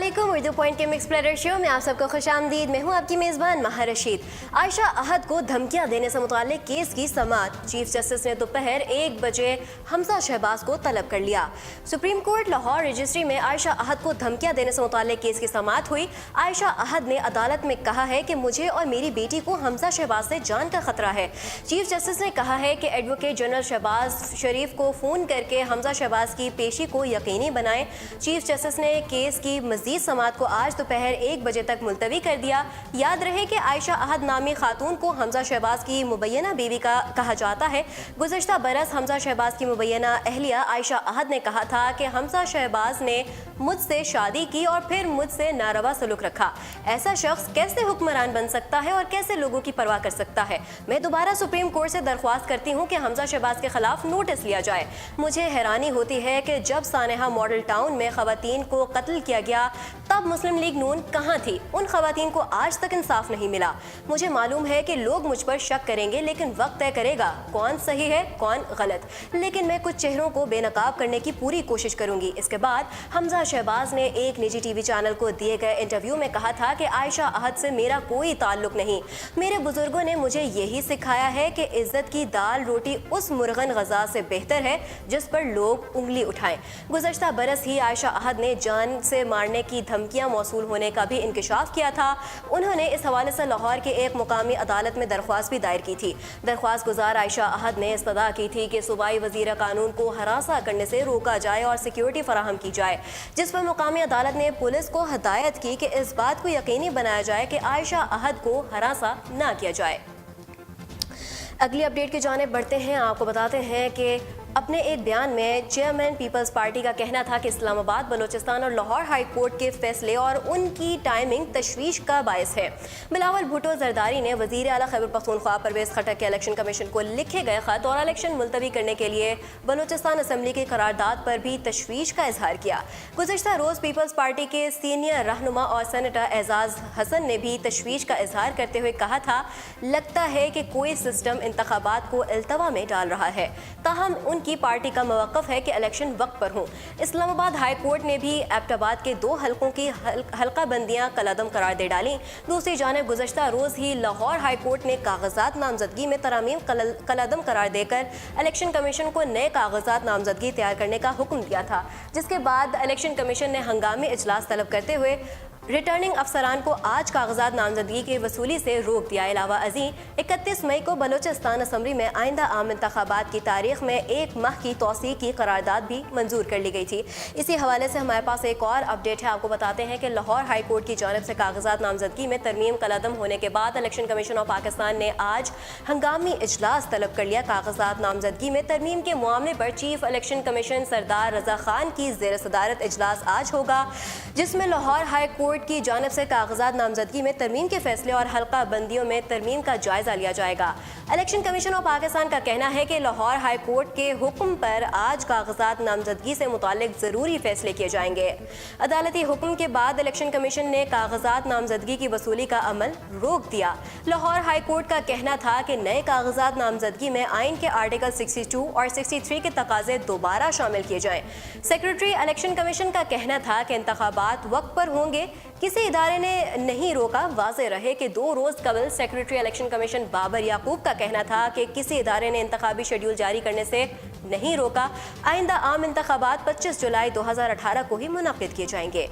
अस्सलामुअलैकुम। उर्दू पॉइंट के mix platter show में आप सबको खुशामदीद। मैं हूँ आपकी मेज़बान माहा रशीद। आयशा अहद को धमकियाँ देने से मुताल्लिक केस की समाअत चीफ जस्टिस ने दोपहर 1 बजे हमजा शहबाज को तलब कर लिया। सुप्रीम कोर्ट लाहौर रजिस्ट्री में आयशा अहद को धमकियाँ देने से मुताल्लिक केस की समाअत हुई। आयशा अहद ने अदालत में कहा है कि मुझे और मेरी बेटी को हमजा शहबाज से जान का खतरा है। चीफ जस्टिस ने कहा है कि एडवोकेट जनरल शहबाज शरीफ को फ़ोन करके हमजा शहबाज की पेशी को यकीनी बनाएं। चीफ जस्टिस ने केस की मज़ीद समाअत को आज दोपहर 1 बजे तक मुलतवी कर दिया। याद रहे कि आयशा अहद नामी खातून को हमजा शहबाज की मुबैना बीवी का कहा जाता है। गुज़श्ता बरस हमजा शहबाज की मुबैना अहलिया आयशा अहद ने कहा था कि हमजा शहबाज ने मुझसे शादी की और फिर मुझसे नारवा सलूक रखा। ऐसा शख्स कैसे हुक्मरान बन सकता है और कैसे लोगों की परवाह कर सकता है। मैं दोबारा सुप्रीम कोर्ट से दरख्वास्त करती हूँ कि हमजा शहबाज के खिलाफ नोटिस लिया जाए। मुझे हैरानी होती है कि जब सानेहा मॉडल टाउन में खवातीन को कत्ल किया गया तब मुस्लिम लीग नून कहाँ थी। उन खवातीन को आज तक इंसाफ नहीं मिला। मुझे मालूम है कि लोग मुझ पर शक करेंगे, लेकिन वक्त तय करेगा कौन सही है कौन गलत। लेकिन मैं कुछ चेहरों को बेनकाब करने की पूरी कोशिश करूंगी। इसके बाद हमजा शहबाज ने एक निजी टीवी चैनल को दिए गए इंटरव्यू में कहा था कि आयशा अहद से मेरा कोई ताल्लुक नहीं। मेरे बुजुर्गों ने मुझे यही सिखाया है कि इज्जत की दाल रोटी उस मुर्गन गजा से बेहतर है जिस पर लोग उंगली उठाएं। गुज़श्ता बरस ही आयशा अहद ने जान से मारने की धमकियां मौसूल होने का भी इंकशाफ किया था। उन्होंने इस हवाले से लाहौर के एक मुकामी अदालत में दरख्वास्त भी दायर की थी। दरख्वास्त गुजार आयशा अहद ने इस्तदा की थी कि सूबाई वज़ीर कानून को हरासा करने से रोका जाए और सिक्योरिटी फराहम की जाए, जिस पर मुकामी अदालत ने पुलिस को हदायत की कि इस बात को यकीनी बनाया जाए कि आयशा अहद को हरासा ना किया जाए। अगली अपडेट की जानिब बढ़ते हैं। आपको बताते हैं कि अपने एक बयान में चेयरमैन पीपल्स पार्टी का कहना था कि इस्लामाबाद, बलूचिस्तान और लाहौर हाई कोर्ट के फैसले और उनकी टाइमिंग तशवीश का बायस है। बिलावल भुट्टो जरदारी ने वज़ीर आला खैबर पख्तूनख्वा परवेज़ खट्टक के इलेक्शन कमीशन को लिखे गए खत और इलेक्शन मुलतवी करने के लिए बलूचिस्तान असम्बली की करारदाद पर भी तशवीश का इजहार किया। गुज़श्ता रोज़ पीपल्स पार्टी के सीनियर रहनुमा और सेनेटर एजाज हसन ने भी तशवीश का इजहार करते हुए कहा था, लगता है कि कोई सिस्टम इंतखाबात को इल्तवा में डाल रहा है। ताहम की पार्टी का मौक़िफ़ है कि इलेक्शन वक्त पर हों। इस्लामाबाद हाई कोर्ट ने भी एबटाबाद के 2 हलकों की हल्का बंदियां कलादम करार दे डाली। दूसरी जानिब गुज़श्ता रोज़ ही लाहौर हाई कोर्ट ने कागजात नामजदगी में तरामीम कलादम करार देकर इलेक्शन कमीशन को नए कागजात नामजदगी तैयार करने का हुक्म दिया था, जिसके बाद इलेक्शन कमीशन ने हंगामी इजलास तलब करते हुए रिटर्निंग अफसरान को आज कागजात नामजदगी की वसूली से रोक दिया। अलावा अजीम 31 मई को बलूचिस्तान असम्बली में आइंदा आम इंतखाबात की तारीख में 1 माह की तौसीक की करारदाद भी मंजूर कर ली गई थी। इसी हवाले से हमारे पास एक और अपडेट है। आपको बताते हैं कि लाहौर हाई कोर्ट की जानिब से कागजात नामजदगी में तरमीम कलदम होने के बाद इलेक्शन कमीशन ऑफ पाकिस्तान ने आज हंगामी इजलास तलब कर लिया। कागजात नामजदगी में तरमीम के मामले पर चीफ इलेक्शन कमीशन सरदार रजा खान की ज़ेर सदारत इजलास आज होगा, जिसमें लाहौर हाई कोर्ट की जानिब से कागजात नामजदगी में तरमीम के फैसले और हल्का बंदियों में तरमीम का जायजा लिया जाएगा। इलेक्शन कमीशन ऑफ पाकिस्तान का कहना है कि लाहौर हाई कोर्ट के हुक्म पर आज कागजात नामजदगी से मुताल्लिक ज़रूरी फैसले किए जाएंगे। अदालती हुक्म के बाद इलेक्शन कमीशन ने कागजात नामजदगी की वसूली का अमल रोक दिया। लाहौर हाई कोर्ट का कहना था कि नए कागजात नामजदगी में आइन के आर्टिकल 62 और 63 के तकाजे दोबारा शामिल किए जाएं। सेक्रेटरी इलेक्शन कमीशन का कहना था कि इंतखाबात वक्त पर होंगे, किसी इदारे ने नहीं रोका। वाज़े रहे कि 2 रोज़ कबल सेक्रेटरी इलेक्शन कमीशन बाबर याकूब का कहना था कि किसी इदारे ने इंतखाबी शेड्यूल जारी करने से नहीं रोका। आइंदा आम इंतखाबात 25 जुलाई 2018 को ही मुनक्किद किए जाएंगे।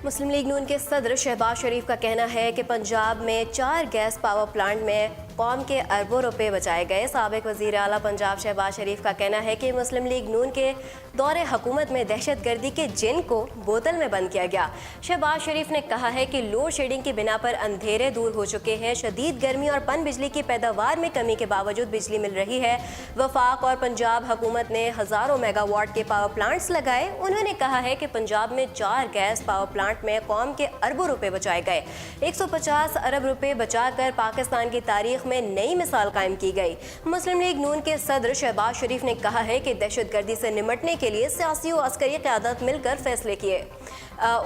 मुस्लिम लीग नून के सदर शहबाज शरीफ का कहना है कि पंजाब में 4 गैस पावर प्लांट में कौम के अरबों रुपए बचाए गए। साबिक वज़ीर आला पंजाब शहबाज शरीफ का कहना है कि मुस्लिम लीग नून के दौरे हुकूमत में दहशत गर्दी के जिन को बोतल में बंद किया गया। शहबाज शरीफ ने कहा है कि लोड शेडिंग की बिना पर अंधेरे दूर हो चुके हैं। शदीद गर्मी और पन बिजली की पैदावार में कमी के बावजूद बिजली मिल रही है। वफाक और पंजाब हुकूमत ने हज़ारों मेगावाट के पावर प्लांट्स लगाए। उन्होंने कहा है कि पंजाब में 4 गैस पावर प्लांट में कौम के अरबों रुपए बचाए गए। 150 अरब रुपए बचाकर पाकिस्तान की तारीख में नई मिसाल कायम की गई। मुस्लिम लीग नून के सदर शहबाज शरीफ ने कहा है कि दहशतगर्दी से निपटने के लिए सियासी और अस्करी क़यादत मिलकर फैसले किए।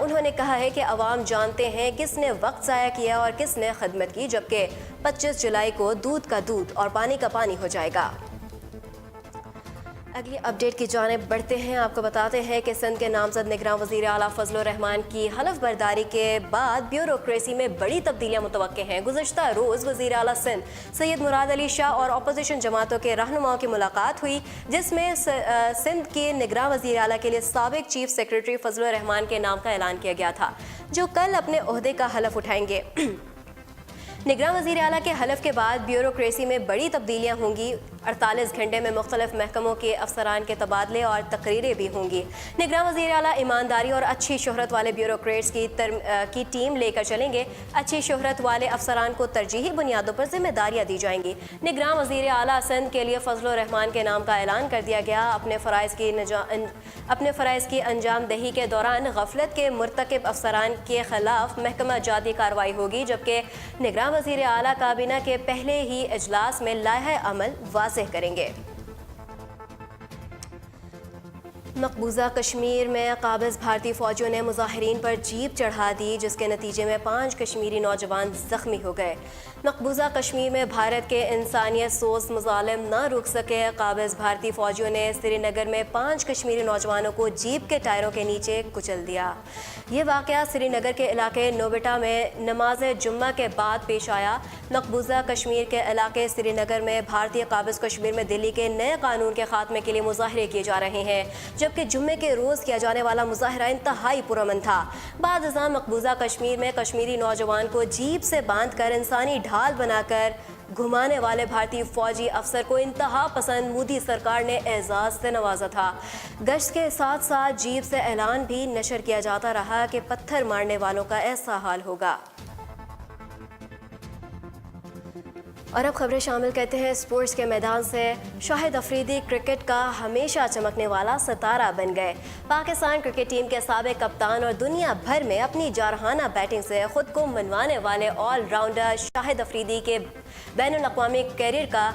उन्होंने कहा है कि अवाम जानते हैं किसने वक्त ज़ाया किया और किसने खिदमत की, जबकि 25 जुलाई को दूध का दूध और पानी का पानी हो जाएगा। अगली अपडेट की जानिब बढ़ते हैं। आपको बताते हैं कि सिंध के नामजद निगरान वज़ीर आला फजल रहमान की हलफ बर्दारी के बाद ब्यूरोक्रेसी में बड़ी तब्दीलियां मुतवक्के हैं। गुज़श्ता रोज़ वज़ीर आला सिंध सैयद मुराद अली शाह और अपोजिशन जमातों के रहनुमाओं की मुलाकात हुई, जिसमें सिंध के निगरान वज़ीर आला के लिए साबिक चीफ सेक्रेटरी फजल रहमान के नाम का ऐलान किया गया था, जो कल अपने ओहदे का हलफ उठाएंगे। निगरान वज़ीर आला के हलफ के बाद ब्यूरोक्रेसी में बड़ी तब्दीलियाँ होंगी। 48 घंटे में मुख्तलिफ महकमों के अफसरान के तबादले और तकरीरें भी होंगी। निगरान वज़ीर आला ईमानदारी और अच्छी शोहरत वाले ब्यूरोक्रेट्स की टीम लेकर चलेंगे। अच्छी शोहरत वाले अफसरान को तरजीही बुनियादों पर जिम्मेदारियाँ दी जाएंगी। निगरान वज़ीर आला सिंध के लिए फजल रहमान के नाम का ऐलान कर दिया गया। अपने फ़राइज़ की अंजाम दही के दौरान गफलत के मुर्तकिब अफसरान के खिलाफ महकमा जाती कार्रवाई होगी, जबकि निगरान वज़ीर आला काबीना के पहले ही इजलास में लायहा अमल वाज़ेह करेंगे। मकबूजा कश्मीर में काबिज़ भारतीय फ़ौजियों ने मुज़ाहिरीन पर जीप चढ़ा दी, जिसके नतीजे में 5 कश्मीरी नौजवान ज़ख्मी हो गए। मकबूजा कश्मीर में भारत के इंसानियत सोस मुज़ालिम न रुक सके। काबिज़ भारतीय फ़ौजियों ने श्रीनगर में 5 कश्मीरी नौजवानों को जीप के टायरों के नीचे कुचल दिया। ये वाक़या श्रीनगर के इलाके नोबिटा में नमाज जुम्मा के बाद पेश आया। मकबूजा कश्मीर के इलाके श्रीनगर में भारतीय काबिज़ कश्मीर में दिल्ली के नए कानून के खात्मे के लिए मुज़ाहरे किए जा रहे हैं, जबकि जुम्मे के रोज़ किया जाने वाला मुज़ाहरा इंतहाई पुरअमन था। बाद अज़ां मकबूजा कश्मीर में कश्मीरी नौजवान को जीप से बांध कर इंसानी ढाल बनाकर घुमाने वाले भारतीय फौजी अफसर को इंतहा पसंद मोदी सरकार ने एजाज़ से नवाजा था। गश्त के साथ साथ जीप से ऐलान भी नशर किया जाता रहा कि पत्थर मारने वालों का ऐसा हाल होगा। और अब खबरें शामिल करते हैं स्पोर्ट्स के मैदान से। शाहिद अफरीदी क्रिकेट का हमेशा चमकने वाला सितारा बन गए। पाकिस्तान क्रिकेट टीम के साबिक कप्तान और दुनिया भर में अपनी जारहाना बैटिंग से ख़ुद को मनवाने वाले ऑलराउंडर शाहिद अफरीदी के बैनुल-अक़वामी कैरियर का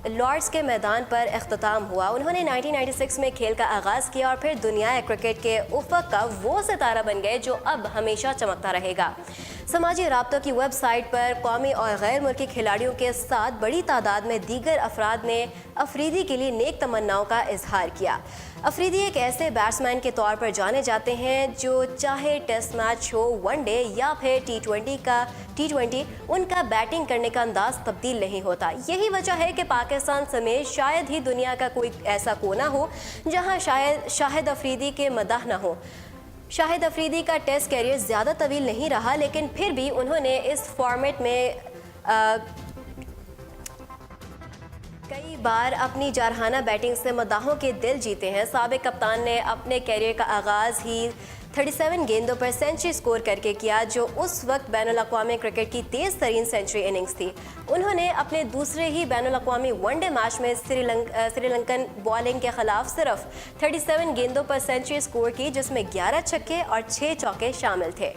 लॉर्ड्स के मैदान पर इख्तिताम हुआ। उन्होंने 1996 में खेल का आगाज़ किया और फिर दुनिया क्रिकेट के उफ़क़ का वो सितारा बन गए जो अब हमेशा चमकता रहेगा। समाजी राब्तों की वेबसाइट पर कौमी और गैर मुल्की खिलाड़ियों के साथ बड़ी तादाद में दीगर अफराद ने अफरीदी के लिए नेक तमन्नाओं का इजहार किया। अफरीदी एक ऐसे बैट्समैन के तौर पर जाने जाते हैं जो चाहे टेस्ट मैच हो, वनडे या फिर टी20, उनका बैटिंग करने का अंदाज तब्दील नहीं होता। यही वजह है कि पाकिस्तान समेत शायद ही दुनिया का कोई ऐसा कोना हो जहां शाहिद अफरीदी के मदाह न हो। शाहिद अफरीदी का टेस्ट कैरियर ज़्यादा तवील नहीं रहा, लेकिन फिर भी उन्होंने इस फॉर्मेट में कई बार अपनी जारहाना बैटिंग से मदाहों के दिल जीते हैं। साबिक कप्तान ने अपने कैरियर का आगाज़ ही 37 गेंदों पर सेंचुरी स्कोर करके किया, जो उस वक्त बैनुल-अक़वामी क्रिकेट की तेज़ तरीन सेंचुरी इनिंग्स थी। उन्होंने अपने दूसरे ही बैनुल-अक़वामी वनडे मैच में श्रीलंकन बॉलिंग के खिलाफ सिर्फ 37 गेंदों पर सेंचुरी स्कोर की, जिसमें 11 छक्के और 6 चौके शामिल थे।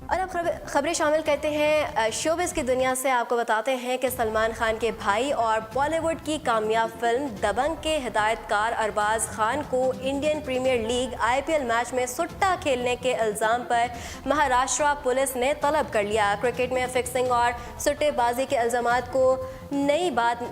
और अब खबरें शामिल करते हैं शोबिज़ की दुनिया से। आपको बताते हैं कि सलमान खान के भाई और बॉलीवुड की कामयाब फिल्म दबंग के हिदायतकार अरबाज खान को Indian Premier League IPL match में सुट्टा खेलने के इल्ज़ाम पर महाराष्ट्र पुलिस ने तलब कर लिया। क्रिकेट में फिक्सिंग और सुट्टेबाजी के इल्ज़ामात को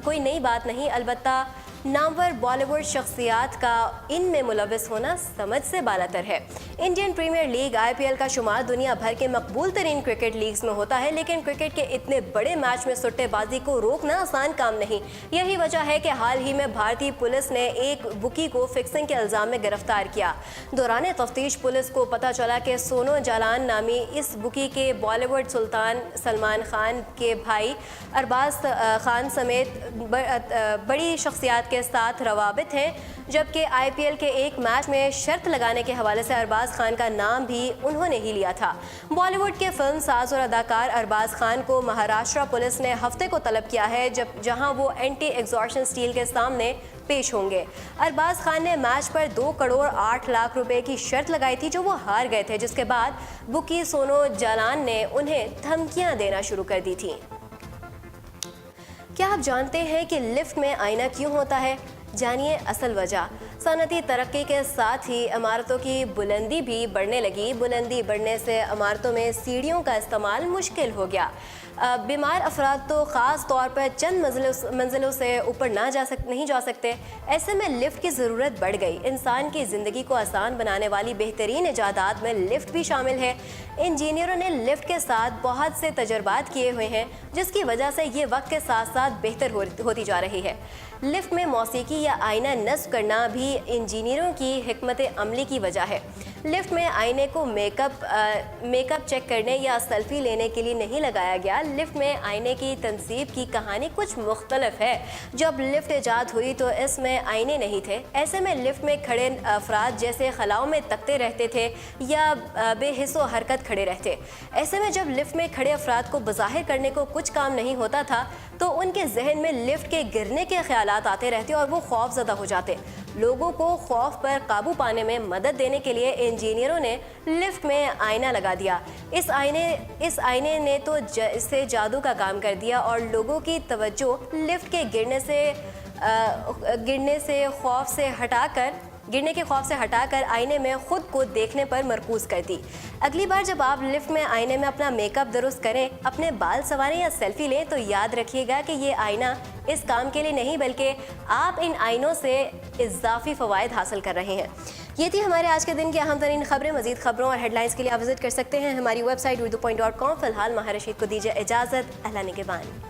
कोई नई बात नहीं, अलबत्ता नामवर बॉलीवुड शख्सियात का इनमें मुलविस होना समझ से बालातर है। इंडियन प्रीमियर लीग IPL का शुमार दुनिया भर के मकबूल तरीन क्रिकेट लीग्स में होता है, लेकिन क्रिकेट के इतने बड़े मैच में सुट्टेबाजी को रोकना आसान काम नहीं। यही वजह है कि हाल ही में भारतीय पुलिस ने एक बुकी को फिक्सिंग के इल्ज़ाम में गिरफ्तार किया। दौरान तफ्तीश पुलिस को पता चला कि सोनो जालान नामी इस बुकी के बॉलीवुड सुल्तान सलमान खान के भाई अरबाज खान समेत बड़ी शख्सियात के साथ रवाबित हैं, जबकि IPL के एक मैच में शर्त लगाने के हवाले से अरबाज खान का नाम भी उन्होंने ही लिया था। बॉलीवुड के फिल्म साज और अदाकार अरबाज खान को महाराष्ट्र पुलिस ने हफ्ते को तलब किया है, जहां वो एंटी एग्जॉर्शन स्टील के सामने पेश होंगे। अरबाज खान ने मैच पर 2 करोड़ 8 लाख रुपए की शर्त लगाई थी, जो वो हार गए थे, जिसके बाद बुकी सोनो जालान ने उन्हें धमकियां देना शुरू कर दी थी। क्या आप जानते हैं कि लिफ्ट में आईना क्यों होता है? जानिए असल वजह। सनती तरक्की के साथ ही इमारतों की बुलंदी भी बढ़ने लगी। बुलंदी बढ़ने से इमारतों में सीढ़ियों का इस्तेमाल मुश्किल हो गया। बीमार अफराद तो ख़ास तौर पर चंद मंजिलों से ऊपर नहीं जा सकते। ऐसे में लिफ्ट की ज़रूरत बढ़ गई। इंसान की ज़िंदगी को आसान बनाने वाली बेहतरीन इजादात में लिफ्ट भी शामिल है। इंजीनियरों ने लिफ्ट के साथ बहुत से तजर्बात किए हुए हैं, जिसकी वजह से ये वक्त के साथ साथ बेहतर होती जा रही है। लिफ्ट में मौसीकी या आईना नस्ब करना भी इंजीनियरों की हिकमत अमली की वजह है। लिफ्ट में आईने को मेकअप चेक करने या सेल्फी लेने के लिए नहीं लगाया गया। लिफ्ट में आईने की तनसीब की कहानी कुछ मुख्तलिफ है। जब लिफ्ट ईजाद हुई तो इसमें आईने नहीं थे। ऐसे में लिफ्ट में खड़े अफराद जैसे खलाओं में तकते रहते थे या बेहिस्सो हरकत खड़े रहते। ऐसे में जब लिफ्ट में खड़े अफराद को बज़ाहिर करने को कुछ काम नहीं होता था तो उनके जहन में लिफ्ट के गिरने के ख्यालात आते रहते और वो खौफज़दा हो जाते। लोगों को खौफ पर काबू पाने में मदद देने के लिए इंजीनियरों ने लिफ्ट में आईना लगा दिया। इस आईने ने तो इससे जादू का काम कर दिया और लोगों की तवज्जो लिफ्ट के गिरने के खौफ से हटाकर आईने में खुद को देखने पर मरकूज कर दी। अगली बार जब आप लिफ्ट में आईने में अपना मेकअप दुरुस्त करें, अपने बाल संवारें या सेल्फी लें तो याद रखिएगा कि ये आईना इस काम के लिए नहीं बल्कि आप इन आईनों से इजाफी फ़वाइद हासिल कर रहे हैं। ये थी हमारे आज के दिन की अहम तरीन खबरें। मज़ीद खबरों और हेडलाइंस के लिए आप विजिट कर सकते हैं हमारी वेबसाइट urdu.com। फ़िलहाल माहिर रशीद को दीजिए इजाज़त। अल्लाह निगहबान।